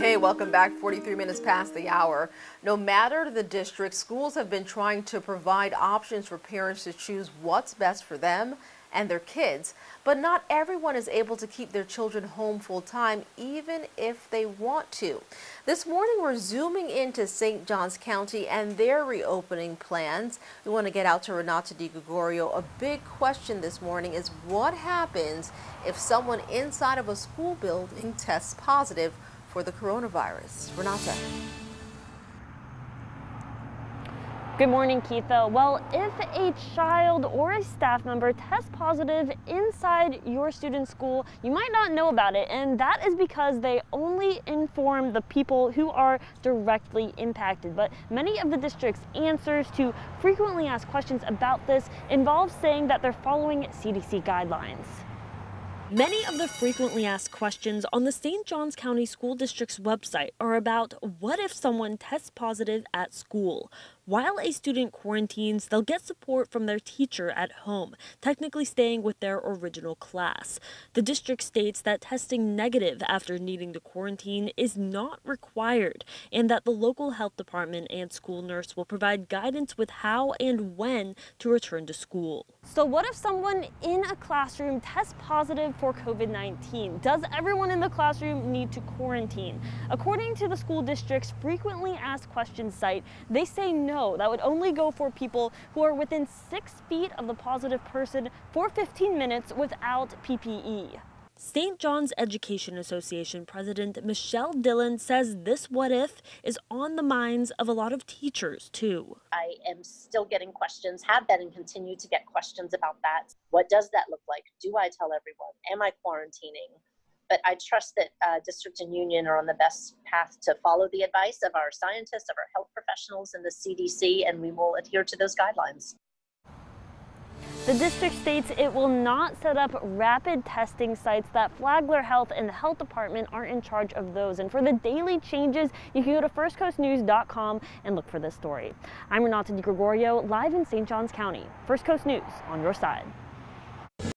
Hey, welcome back. 43 minutes past the hour. No matter the district, schools have been trying to provide options for parents to choose what's best for them and their kids. But not everyone is able to keep their children home full time, even if they want to. This morning, we're zooming into St. Johns County and their reopening plans. We want to get out to Renata DiGregorio. A big question this morning is what happens if someone inside of a school building tests positive for the coronavirus. Renata. Good morning, Keitha. Well, if a child or a staff member tests positive inside your student's school, you might not know about it, and that is because they only inform the people who are directly impacted. But many of the district's answers to frequently asked questions about this involve saying that they're following CDC guidelines. Many of the frequently asked questions on the St. Johns County School District's website are about what if someone tests positive at school. While a student quarantines, they'll get support from their teacher at home, technically staying with their original class. The district states that testing negative after needing to quarantine is not required, and that the local health department and school nurse will provide guidance with how and when to return to school. So what if someone in a classroom tests positive for COVID-19? Does everyone in the classroom need to quarantine? According to the school district's frequently asked questions site, they say no. That would only go for people who are within 6 feet of the positive person for 15 minutes without PPE. St. John's Education Association President Michelle Dillon says this what if is on the minds of a lot of teachers too. I am still getting questions, have been and continue to get questions about that. What does that look like? Do I tell everyone? Am I quarantining? But I trust that district and union are on the best path to follow the advice of our scientists, of our health professionals and the CDC, and we will adhere to those guidelines. The district states it will not set up rapid testing sites, that Flagler Health and the health department aren't in charge of those. And for the daily changes, you can go to firstcoastnews.com and look for this story. I'm Renata DiGregorio, live in St. Johns County. First Coast News, on your side.